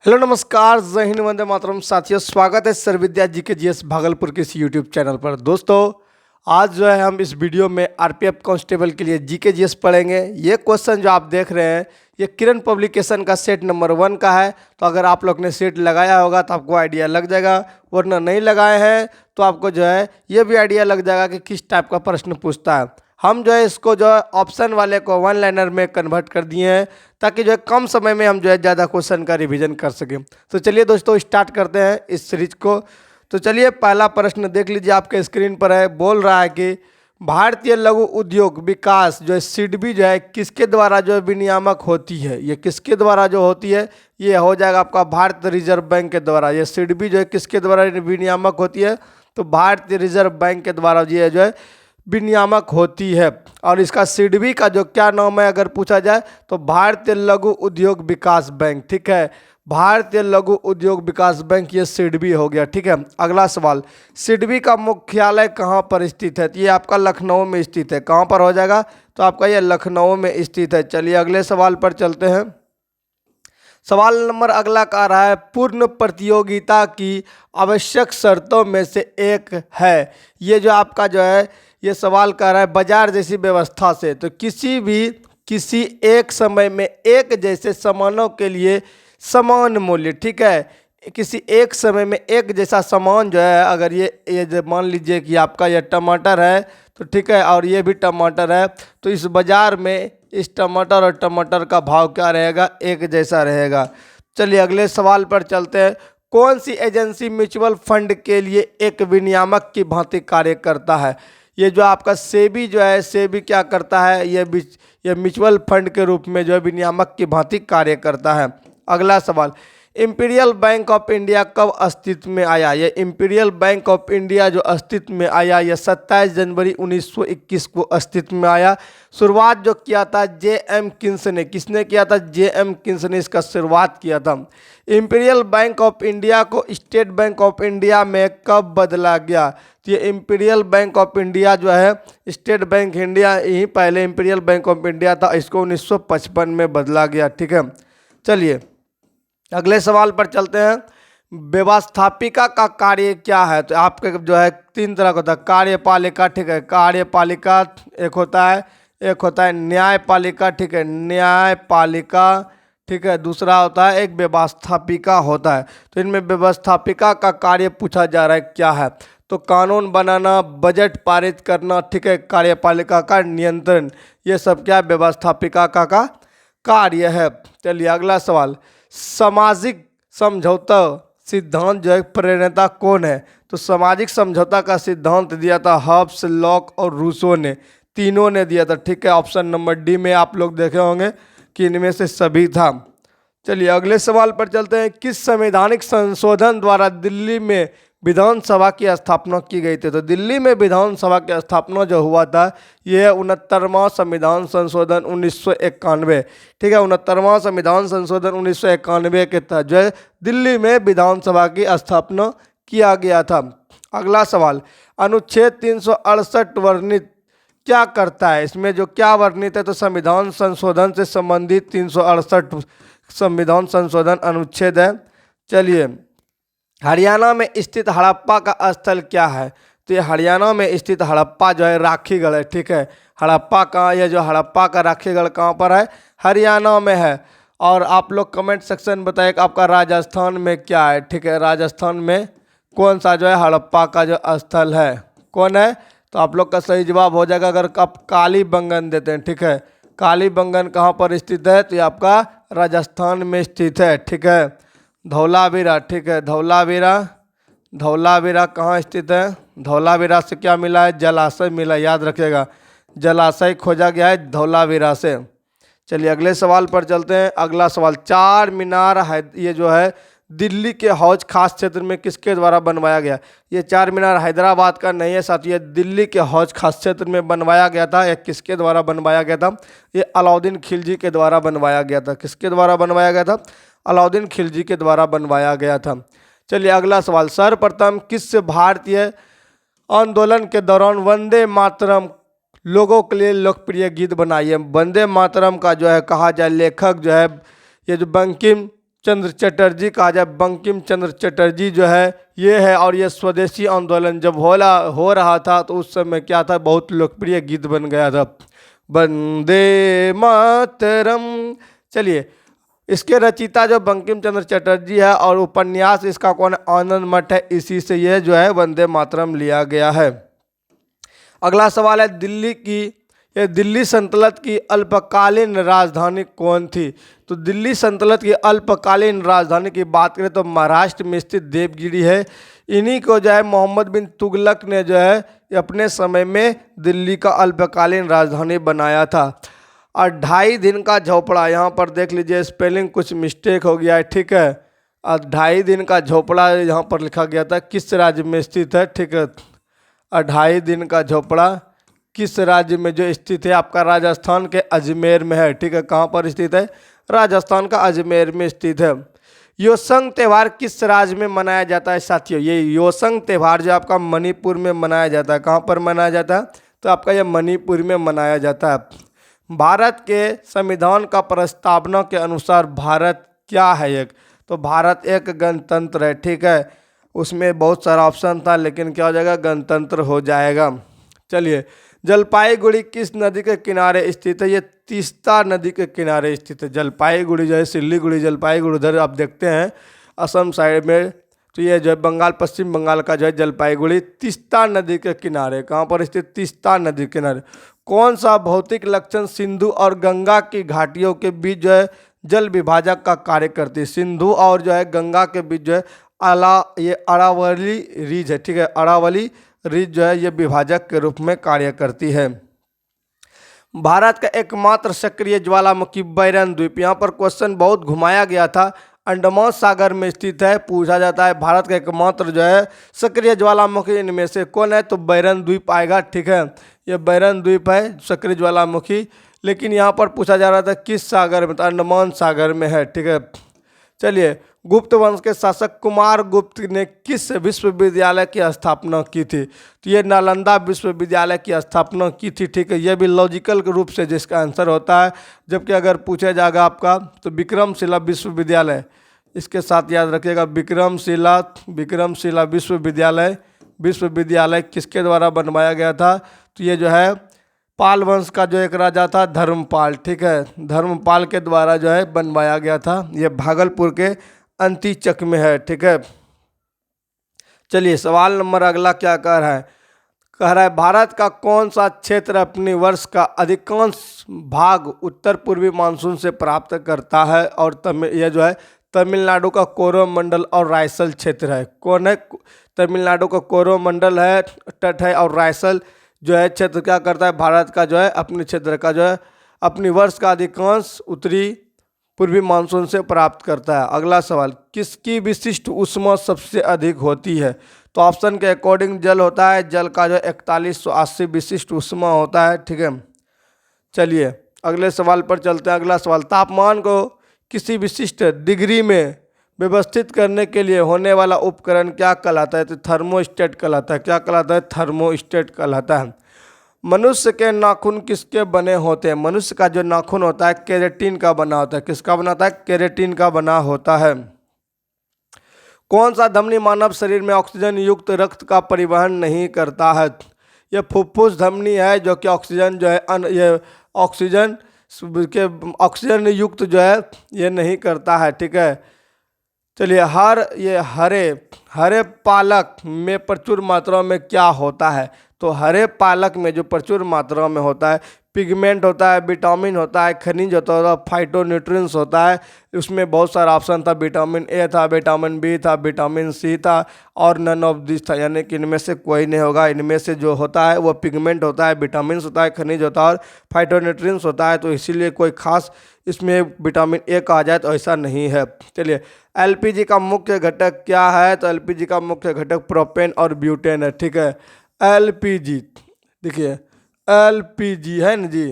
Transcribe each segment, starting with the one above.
Hello नमस्कार, जय हिंद, वंदे मातरम। साथियों, स्वागत है सर विद्या जी के जीएस भागलपुर के इस यूट्यूब चैनल पर। दोस्तों, आज जो है हम इस वीडियो में आरपीएफ कांस्टेबल के लिए जीके जीएस पढ़ेंगे। ये क्वेश्चन जो आप देख रहे हैं ये किरण पब्लिकेशन का सेट नंबर 1 का है। तो अगर आप लोग ने सेट लगाया होगा तो आपको आइडिया लग जाएगा, वरना नहीं लगाए हैं तो आपको जो है ये भी आइडिया लग जाएगा कि किस टाइप का प्रश्न पूछता है। हम जो है इसको जो है ऑप्शन वाले को 1 लाइनर में कन्वर्ट कर दिए हैं ताकि जो है कम समय में हम जो है ज़्यादा क्वेश्चन का रिवीजन कर सकें। तो चलिए दोस्तों, स्टार्ट करते हैं इस सीरीज को। तो चलिए, पहला प्रश्न देख लीजिए, आपके स्क्रीन पर है। बोल रहा है कि भारतीय लघु उद्योग विकास जो है सिडबी जो है किसके द्वारा जो है विनियामक होती है। ये किसके द्वारा जो होती है, ये हो जाएगा आपका भारतीय रिजर्व बैंक के द्वारा। ये सिडबी जो है किसके द्वारा विनियामक होती है, तो भारतीय रिजर्व बैंक के द्वारा ये जो है विनियामक होती है। और इसका सिडबी का जो क्या नाम है अगर पूछा जाए तो भारतीय लघु उद्योग विकास बैंक। ठीक है, भारतीय लघु उद्योग विकास बैंक, ये सिडबी हो गया। ठीक है, अगला सवाल, सिडबी का मुख्यालय कहाँ पर स्थित है। तो ये आपका लखनऊ में स्थित है। कहाँ पर हो जाएगा, तो आपका ये लखनऊ में स्थित है। चलिए अगले सवाल पर चलते हैं। सवाल नंबर अगला का रहा है, पूर्ण प्रतियोगिता की आवश्यक शर्तों में से एक है। ये जो आपका जो है ये सवाल कर रहा है बाजार जैसी व्यवस्था से। तो किसी एक समय में एक जैसे सामानों के लिए समान मूल्य। ठीक है, किसी एक समय में एक जैसा सामान जो है, अगर ये मान लीजिए कि आपका ये टमाटर है, तो ठीक है, और ये भी टमाटर है, तो इस बाज़ार में इस टमाटर और टमाटर का भाव क्या रहेगा, एक जैसा रहेगा। चलिए अगले सवाल पर चलते हैं। कौन सी एजेंसी म्यूचुअल फंड के लिए एक विनियामक की भांति कार्य करता है। ये जो आपका सेबी जो है, सेबी क्या करता है, ये म्यूचुअल फंड के रूप में जो है विनियामक की भांति कार्य करता है। अगला सवाल, इंपीरियल बैंक ऑफ इंडिया कब अस्तित्व में आया। ये इंपीरियल बैंक ऑफ इंडिया जो अस्तित्व में आया, यह 27 जनवरी 1921 को अस्तित्व में आया। शुरुआत जो किया था जे.एम. किन्स ने। किसने किया था, जे.एम. किन्स ने इसका शुरुआत किया था। इंपीरियल बैंक ऑफ इंडिया को स्टेट बैंक ऑफ इंडिया में कब बदला गया। तो ये इंपीरियल बैंक ऑफ इंडिया जो है स्टेट बैंक इंडिया, यही पहले इंपीरियल बैंक ऑफ इंडिया था, इसको 1955 में बदला गया। ठीक है, चलिए अगले सवाल पर चलते हैं। व्यवस्थापिका का कार्य क्या है। तो आपके जो है 3 तरह का होता है, कार्यपालिका। ठीक है, कार्यपालिका एक होता है न्यायपालिका। ठीक है, न्यायपालिका। ठीक है, दूसरा होता है एक व्यवस्थापिका होता है। तो इनमें व्यवस्थापिका का कार्य पूछा जा रहा है क्या है, तो कानून बनाना, बजट पारित करना। ठीक है, कार्यपालिका का नियंत्रण, ये सब क्या व्यवस्थापिका का कार्य है। चलिए अगला सवाल, सामाजिक समझौता सिद्धांत जो है प्रणेता कौन है। तो सामाजिक समझौता का सिद्धांत दिया था हॉब्स, लॉक और रूसो ने, तीनों ने दिया था। ठीक है, ऑप्शन नंबर डी में आप लोग देखे होंगे कि इनमें से सभी था। चलिए अगले सवाल पर चलते हैं। किस संवैधानिक संशोधन द्वारा दिल्ली में विधानसभा की स्थापना की गई थी। तो दिल्ली में विधानसभा की स्थापना जो हुआ था यह 69वां संविधान संशोधन 1991। ठीक है, 69वां संविधान संशोधन 1991 के तहत जो है दिल्ली में विधानसभा की स्थापना किया गया था। अगला सवाल, अनुच्छेद 368 वर्णित क्या करता है। इसमें जो क्या वर्णित है, तो संविधान संशोधन से संबंधित 368 संविधान संशोधन अनुच्छेद है। चलिए, हरियाणा में स्थित हड़प्पा का स्थल क्या है। तो ये हरियाणा में स्थित हड़प्पा जो है राखीगढ़ है। ठीक है, हड़प्पा का ये जो हड़प्पा का राखीगढ़ कहाँ पर है, हरियाणा में है। और आप लोग कमेंट सेक्शन बताइए कि आपका राजस्थान में क्या है। ठीक है, राजस्थान में कौन सा जो है हड़प्पा का जो स्थल है, कौन है। तो आप लोग का सही जवाब हो जाएगा अगर आप कालीबंगन देते हैं। ठीक है, कालीबंगन कहाँ पर स्थित है, तो ये आपका राजस्थान में स्थित है। ठीक है, धौलावीरा। ठीक है, धौलावीरा कहाँ स्थित है। धौलावीरा से क्या मिला है, जलाशय मिला, याद रखिएगा, जलाशय खोजा गया है धौलावीरा से। चलिए अगले सवाल पर चलते हैं। अगला सवाल, चार मीनार है, ये जो है दिल्ली के हौज खास क्षेत्र में किसके द्वारा बनवाया गया। ये चार मीनार हैदराबाद का नहीं है साथ, ये दिल्ली के हौज खास क्षेत्र में बनवाया गया था। यह किसके द्वारा बनवाया गया था, ये अलाउद्दीन खिलजी के द्वारा बनवाया गया था। किसके द्वारा बनवाया गया था, अलाउद्दीन खिलजी के द्वारा बनवाया गया था। चलिए अगला सवाल, सर्वप्रथम किस भारतीय आंदोलन के दौरान वंदे मातरम लोगों के लिए लोकप्रिय गीत बनाई है। वंदे मातरम का जो है कहा जाए लेखक जो है ये जो बंकिम चंद्र चटर्जी कहा जाए, बंकिम चंद्र चटर्जी जो है ये है। और ये स्वदेशी आंदोलन जब हो रहा था तो उस समय क्या था, बहुत लोकप्रिय गीत बन गया था, वंदे मातरम। चलिए, इसके रचयिता जो बंकिम चंद्र चटर्जी है और उपन्यास इसका कौन है, आनंद मठ है। इसी से यह जो है वंदे मातरम लिया गया है। अगला सवाल है, दिल्ली सल्तनत की अल्पकालीन राजधानी कौन थी। तो दिल्ली सल्तनत की अल्पकालीन राजधानी की बात करें तो महाराष्ट्र में स्थित देवगिरी है। इन्हीं को जो है मोहम्मद बिन तुगलक ने जो है अपने समय में दिल्ली का अल्पकालीन राजधानी बनाया था। और 2.5 दिन का झोपड़ा, यहाँ पर देख लीजिए स्पेलिंग कुछ मिस्टेक हो गया है, ठीक है। और 2.5 दिन का झोपड़ा यहाँ पर लिखा गया था, किस राज्य में स्थित है, ठीक है। और 2.5 दिन का झोपड़ा किस राज्य में जो स्थित है, आपका राजस्थान के अजमेर में है, ठीक है। कहाँ पर स्थित है, राजस्थान का अजमेर में स्थित है। योसंग त्यौहार किस राज्य में मनाया जाता है साथियों। ये योसंग त्यौहार जो आपका मणिपुर में मनाया जाता है। कहाँ पर मनाया जाता है, तो आपका ये मणिपुर में मनाया जाता है। भारत के संविधान का प्रस्तावना के अनुसार भारत क्या है, एक तो भारत एक गणतंत्र है, ठीक है। उसमें बहुत सारा ऑप्शन था लेकिन क्या हो जाएगा, गणतंत्र हो जाएगा। चलिए, जलपाईगुड़ी किस नदी के किनारे स्थित है। ये तीस्ता नदी के किनारे स्थित है। जलपाईगुड़ी जो है सिल्लीगुड़ी जलपाईगुड़ी उधर आप देखते हैं असम साइड में, तो ये जो है बंगाल, पश्चिम बंगाल का जो है जलपाईगुड़ी तीस्ता नदी के किनारे। कहाँ पर स्थित, तीस्ता नदी के किनारे। कौन सा भौतिक लक्षण सिंधु और गंगा की घाटियों के बीच जो है जल विभाजक का कार्य करती है। सिंधु और जो है गंगा के बीच जो है ये अरावली रीज है, ठीक है। अरावली रीज जो है ये विभाजक के रूप में कार्य करती है। भारत का एकमात्र सक्रिय ज्वालामुखी बैरन द्वीप, यहाँ पर क्वेश्चन बहुत घुमाया गया था, अंडमान सागर में स्थित है। पूछा जाता है भारत का एकमात्र जो है सक्रिय ज्वालामुखी इनमें से कौन है, तो बैरन द्वीप आएगा, ठीक है। ये बैरन द्वीप है सक्रिय ज्वालामुखी, लेकिन यहाँ पर पूछा जा रहा था किस सागर में, तो अंडमान सागर में है, ठीक है। चलिए, गुप्त वंश के शासक कुमार गुप्त ने किस विश्वविद्यालय की स्थापना की थी, तो ये नालंदा विश्वविद्यालय की स्थापना की थी, ठीक है। ये भी लॉजिकल के रूप से जिसका आंसर होता है। जबकि अगर पूछा जाएगा आपका तो विक्रमशिला विश्वविद्यालय, इसके साथ याद रखिएगा, विक्रमशिला विश्वविद्यालय किसके द्वारा बनवाया गया था, तो ये जो है पाल वंश का जो एक राजा था धर्मपाल, ठीक है, धर्मपाल के द्वारा जो है बनवाया गया था। ये भागलपुर के अंतीचक में है, ठीक है। चलिए, सवाल नंबर अगला क्या कह रहा है, भारत का कौन सा क्षेत्र अपनी वर्ष का अधिकांश भाग उत्तर पूर्वी मानसून से प्राप्त करता है। और यह जो है तमिलनाडु का कोरोमंडल और रायसल क्षेत्र है। कौन है, तमिलनाडु का कोरोमंडल है, तट है, और रायसल जो है क्षेत्र क्या करता है, भारत का जो है अपने क्षेत्र का जो है अपनी वर्ष का अधिकांश उत्तरी पूर्वी मानसून से प्राप्त करता है। अगला सवाल, किसकी विशिष्ट ऊष्मा सबसे अधिक होती है, तो ऑप्शन के अकॉर्डिंग जल होता है। जल का जो 4180 विशिष्ट ऊष्मा होता है, ठीक है। चलिए, अगले सवाल पर चलते हैं। अगला सवाल, तापमान को किसी विशिष्ट डिग्री में व्यवस्थित करने के लिए होने वाला उपकरण क्या कहलाता है, तो थर्मोस्टेट कहलाता है। क्या कहलाता है, थर्मोस्टेट कहलाता है। मनुष्य के नाखून किसके बने होते हैं, मनुष्य का जो नाखून होता है केराटिन का बना होता है। किसका बना होता है, केराटिन का बना होता है। कौन सा धमनी मानव शरीर में ऑक्सीजन युक्त रक्त का परिवहन नहीं करता है, यह फुफ्फुस धमनी है जो कि ऑक्सीजन जो है ये ऑक्सीजन युक्त जो है ये नहीं करता है, ठीक है। चलिए, हरे पालक में प्रचुर मात्रा में क्या होता है, तो हरे पालक में जो प्रचुर मात्रा में होता है पिगमेंट होता है, विटामिन होता है, खनिज होता है, फाइटोन्यूट्रिएंट्स होता है। उसमें बहुत सारा ऑप्शन था, विटामिन ए था, विटामिन बी था, विटामिन सी था, और नन ऑफ दिस था, यानी कि इनमें से कोई नहीं होगा। इनमें से जो होता है वो पिगमेंट होता है, विटामिन होता है, खनिज होता है और फाइटोन्यूट्रिएंट्स होता है। तो इसीलिए कोई खास इसमें विटामिन ए कहा जाए तो ऐसा नहीं है। चलिए, एलपीजी का मुख्य घटक क्या है, तो एलपीजी का मुख्य घटक प्रोपेन और ब्यूटेन है, ठीक है। एलपीजी, देखिए एलपीजी है ना जी,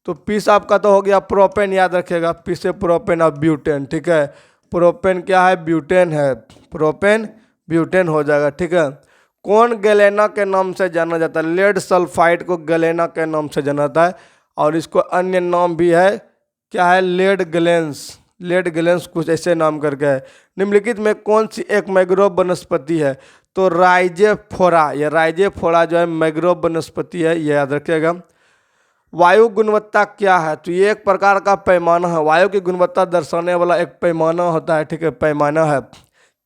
तो पीस आपका तो हो गया प्रोपेन, याद रखिएगा, पी से प्रोपेन और ब्यूटेन, ठीक है। प्रोपेन क्या है, ब्यूटेन है, प्रोपेन ब्यूटेन हो जाएगा, ठीक है। कौन गैलेना के नाम से जाना जाता है, लेड सल्फाइड को गैलेना के नाम से जाना जाता है, और इसको अन्य नाम भी है, क्या है, लेड ग्लेंस, लेड गिलेंस कुछ ऐसे नाम करके है। निम्नलिखित में कौन सी एक मैंग्रोव वनस्पति है? तो राइजेफोरा, यह राइजेफोरा जो है मैंग्रोव वनस्पति है, यह याद रखिएगा। वायु गुणवत्ता क्या है? तो ये एक प्रकार का पैमाना है, वायु की गुणवत्ता दर्शाने वाला एक पैमाना होता है, ठीक है, पैमाना है।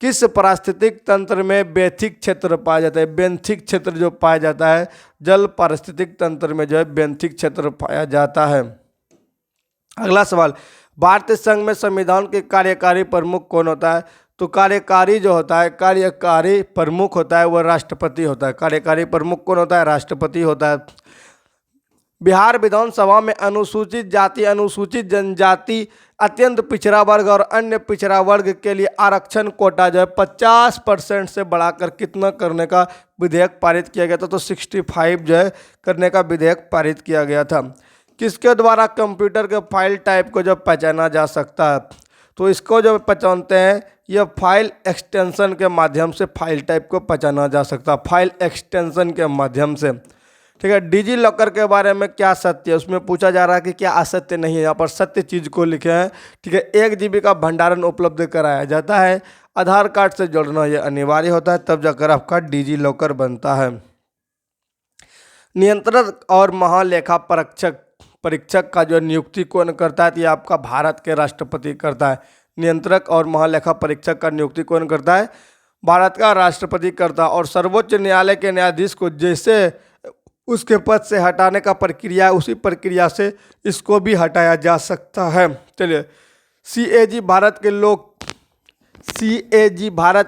किस पारिस्थितिक तंत्र में बेंथिक क्षेत्र पाया जाता है? बेंथिक क्षेत्र जो पाया जाता है, जल पारिस्थितिक तंत्र में जो है बेंथिक क्षेत्र पाया जाता है। अगला सवाल, भारतीय संघ में संविधान के कार्यकारी प्रमुख कौन होता है? तो कार्यकारी जो होता है, कार्यकारी प्रमुख होता है वह राष्ट्रपति होता है। कार्यकारी प्रमुख कौन होता है? राष्ट्रपति होता है। बिहार विधानसभा में अनुसूचित जाति, अनुसूचित जनजाति, अत्यंत पिछड़ा वर्ग और अन्य पिछड़ा वर्ग के लिए आरक्षण कोटा जो है 50% से बढ़ाकर कितना करने का विधेयक पारित किया गया था? तो 65 जो है करने का विधेयक पारित किया गया था। किसके द्वारा कंप्यूटर के फाइल टाइप को जब पहचाना जा सकता है? तो इसको जब पहचानते हैं, यह फाइल एक्सटेंशन के माध्यम से फाइल टाइप को पहचाना जा सकता है, फाइल एक्सटेंशन के माध्यम से, ठीक है। डिजी लॉकर के बारे में क्या सत्य है? उसमें पूछा जा रहा है कि क्या असत्य नहीं है, यहाँ पर सत्य चीज को लिखे हैं, ठीक है। 1 GB का भंडारण उपलब्ध कराया जाता है, आधार कार्ड से जोड़ना यह अनिवार्य होता है, तब जाकर आपका डिजी लॉकर बनता है। नियंत्रक और महालेखा परीक्षक का जो नियुक्ति कौन करता है? तो ये आपका भारत के राष्ट्रपति करता है। नियंत्रक और महालेखा परीक्षक का नियुक्ति कौन करता है? भारत का राष्ट्रपति करता है। और सर्वोच्च न्यायालय के न्यायाधीश को जैसे उसके पद से हटाने का प्रक्रिया, उसी प्रक्रिया से इसको भी हटाया जा सकता है। चलिए, CAG भारत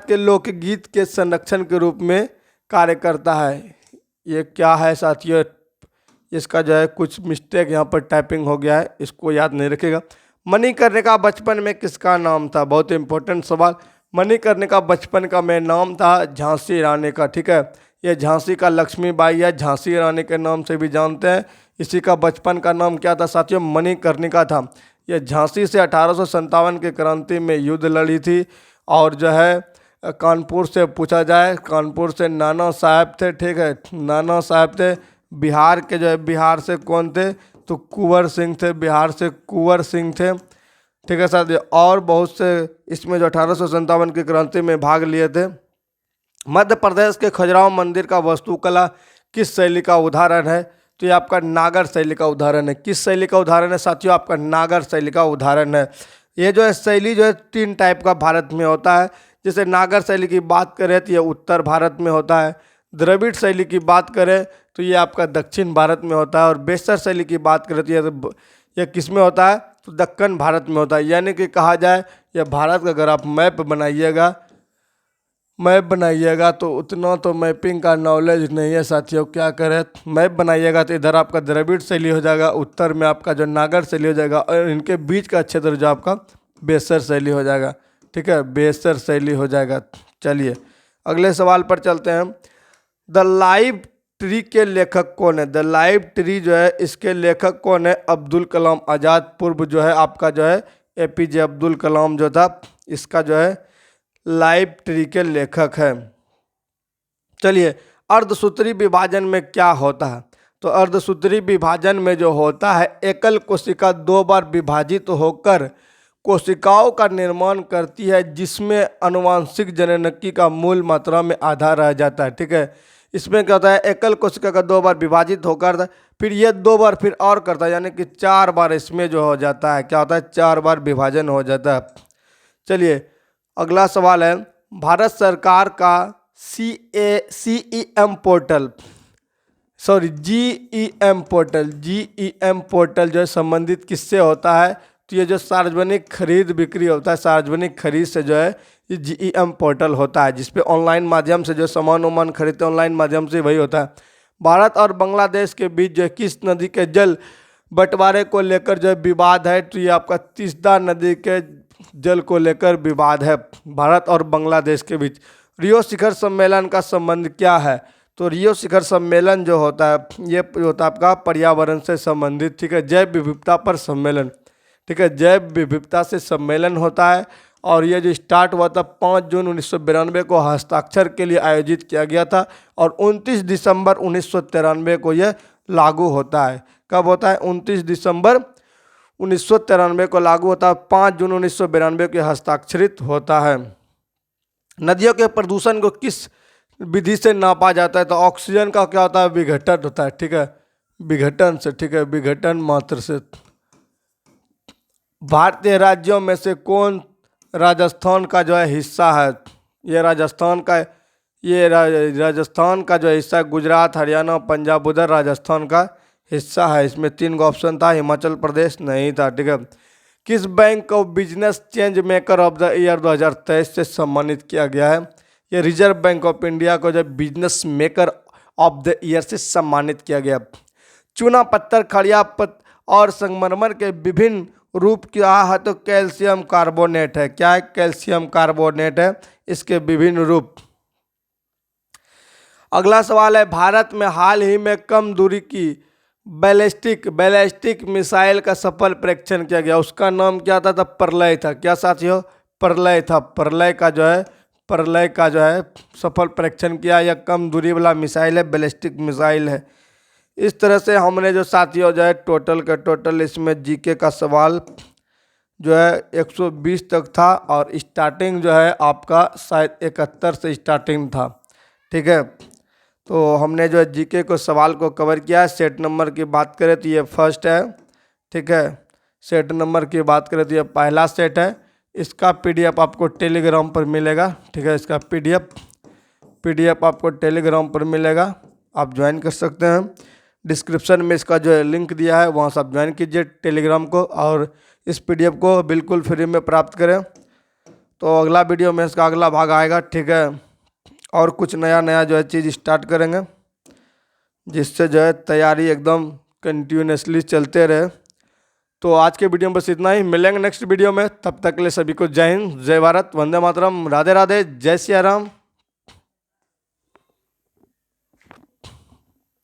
के लोकगीत के संरक्षण के रूप में कार्य करता है। ये क्या है साथियों? इसका जो है कुछ मिस्टेक यहाँ पर टाइपिंग हो गया है, इसको याद नहीं रखेगा। मणिकर्णिका बचपन में किसका नाम था? बहुत इंपॉर्टेंट सवाल। मणिकर्णिका बचपन का में नाम था झांसी रानी का, ठीक है। ये झांसी का लक्ष्मीबाई या झांसी रानी के नाम से भी जानते हैं। इसी का बचपन का नाम क्या था साथियों? मणिकर्णिका था। ये झांसी से 1857 की क्रांति में युद्ध लड़ी थी। और जो है कानपुर से पूछा जाए, कानपुर से नाना साहब थे, ठीक है, नाना साहब थे। बिहार के जो है, बिहार से कौन थे? तो कुंवर सिंह थे, बिहार से कुंवर सिंह थे, ठीक है साथियों। और बहुत से इसमें जो 1857 की क्रांति में भाग लिए थे। मध्य प्रदेश के खजुराहो मंदिर का वास्तुकला किस शैली का उदाहरण है? तो ये आपका नागर शैली का उदाहरण है। किस शैली का उदाहरण है साथियों? आपका नागर शैली का उदाहरण है। ये जो है शैली जो है 3 टाइप का भारत में होता है। जैसे नागर शैली की बात करें तो ये उत्तर भारत में होता है। द्रविड़ शैली की बात करें तो ये आपका दक्षिण भारत में होता है। और बेसर शैली की बात करें तो ये किस में होता है? तो दक्कन भारत में होता है। यानी कि कहा जाए, यह भारत का अगर आप मैप बनाइएगा तो उतना तो मैपिंग का नॉलेज नहीं है साथियों। क्या करें, मैप बनाइएगा तो इधर आपका द्रविड़ शैली हो जाएगा, उत्तर में आपका जो नागर शैली हो जाएगा, और इनके बीच का क्षेत्र जो आपका बेसर शैली हो जाएगा, ठीक है, बेसर शैली हो जाएगा। चलिए अगले सवाल पर चलते हैं। द लाइव ट्री के लेखक कौन है? द लाइव ट्री जो है इसके लेखक कौन है? अब्दुल कलाम आज़ाद। पूर्व जो है आपका जो है APJ अब्दुल कलाम जो था, इसका जो है लाइव ट्री के लेखक है। चलिए, अर्धसूत्री विभाजन में क्या होता है? तो अर्धसूत्री विभाजन में जो होता है, एकल कोशिका 2 बार विभाजित होकर कोशिकाओं का निर्माण करती है, जिसमें आनुवांशिक जननकी का मूल मात्रा में आधा रह जाता है, ठीक है। इसमें क्या होता है? एकल कोशिका का 2 बार विभाजित होकर फिर ये 2 बार फिर और करता है, यानी कि 4 बार इसमें जो हो जाता है, क्या होता है? 4 बार विभाजन हो जाता है। चलिए अगला सवाल है, भारत सरकार का GEM पोर्टल जो है संबंधित किससे होता है? तो ये जो सार्वजनिक खरीद बिक्री होता है, सार्वजनिक खरीद से जो है ये GEM पोर्टल होता है, जिसपे ऑनलाइन माध्यम से जो सामान उमान खरीदते हैं ऑनलाइन माध्यम से वही होता है। भारत और बांग्लादेश के बीच जो है किस नदी के जल बंटवारे को लेकर जो है विवाद है? तो ये आपका तीस्ता नदी के जल को लेकर विवाद है भारत और बांग्लादेश के बीच। रियो शिखर सम्मेलन का संबंध क्या है? तो रियो शिखर सम्मेलन जो होता है ये होता है आपका पर्यावरण से संबंधित, ठीक है, जैव विविधता पर सम्मेलन, ठीक है, जैव विविधता से सम्मेलन होता है। और ये जो स्टार्ट हुआ था 5 जून 1992 को हस्ताक्षर के लिए आयोजित किया गया था, और 29 दिसंबर 1993 को यह लागू होता है। कब होता है? 29 दिसंबर 1993 को लागू होता है, 5 जून 1992 को हस्ताक्षरित होता है। नदियों के प्रदूषण को किस विधि से नापा जाता है? तो ऑक्सीजन का क्या होता है? विघटन होता है, ठीक है, विघटन से, ठीक है, विघटन मात्र से। भारतीय राज्यों में से कौन राजस्थान का जो है हिस्सा है? ये राजस्थान का जो हिस्सा है, गुजरात, हरियाणा, पंजाब, उधर राजस्थान का हिस्सा है। इसमें 3 का ऑप्शन था, हिमाचल प्रदेश नहीं था, ठीक है। किस बैंक को business change maker of the year 2023 से सम्मानित किया गया है? ये रिजर्व बैंक ऑफ इंडिया को जो business maker of the year से सम्मानित किया गया। चूना पत्थर, खड़िया और संगमरमर के विभिन्न रूप क्या है? तो कैल्शियम कार्बोनेट है। क्या है? कैल्शियम कार्बोनेट है इसके विभिन्न रूप। अगला सवाल है, भारत में हाल ही में कम दूरी की बैलिस्टिक मिसाइल का सफल परीक्षण किया गया, उसका नाम क्या था? तब प्रलय था। क्या साथियों? प्रलय था। प्रलय का जो है सफल परीक्षण किया। यह कम दूरी वाला मिसाइल है, बैलिस्टिक मिसाइल है। इस तरह से हमने जो साथियों जो है टोटल इसमें जीके का सवाल जो है 120 तक था, और स्टार्टिंग जो है आपका शायद 71 से स्टार्टिंग था, ठीक है। तो हमने जो है जीके को सवाल को कवर किया है। सेट नंबर की बात करें तो ये फर्स्ट है, ठीक है। सेट नंबर की बात करें तो ये पहला सेट है। इसका पीडीएफ आपको टेलीग्राम पर मिलेगा, ठीक है। इसका पीडीएफ आपको टेलीग्राम पर मिलेगा, आप ज्वाइन कर सकते हैं। डिस्क्रिप्शन में इसका जो है लिंक दिया है, वहाँ से आप ज्वाइन कीजिए टेलीग्राम को, और इस पीडीएफ को बिल्कुल फ्री में प्राप्त करें। तो अगला वीडियो में इसका अगला भाग आएगा, ठीक है। और कुछ नया जो है चीज़ स्टार्ट करेंगे, जिससे जो है तैयारी एकदम कंटिन्यूसली चलते रहे। तो आज के वीडियो में बस इतना ही, मिलेंगे नेक्स्ट वीडियो में। तब तक के लिए सभी को जय हिंद, जय भारत, वंदे मातरम, राधे राधे, जय सिया राम।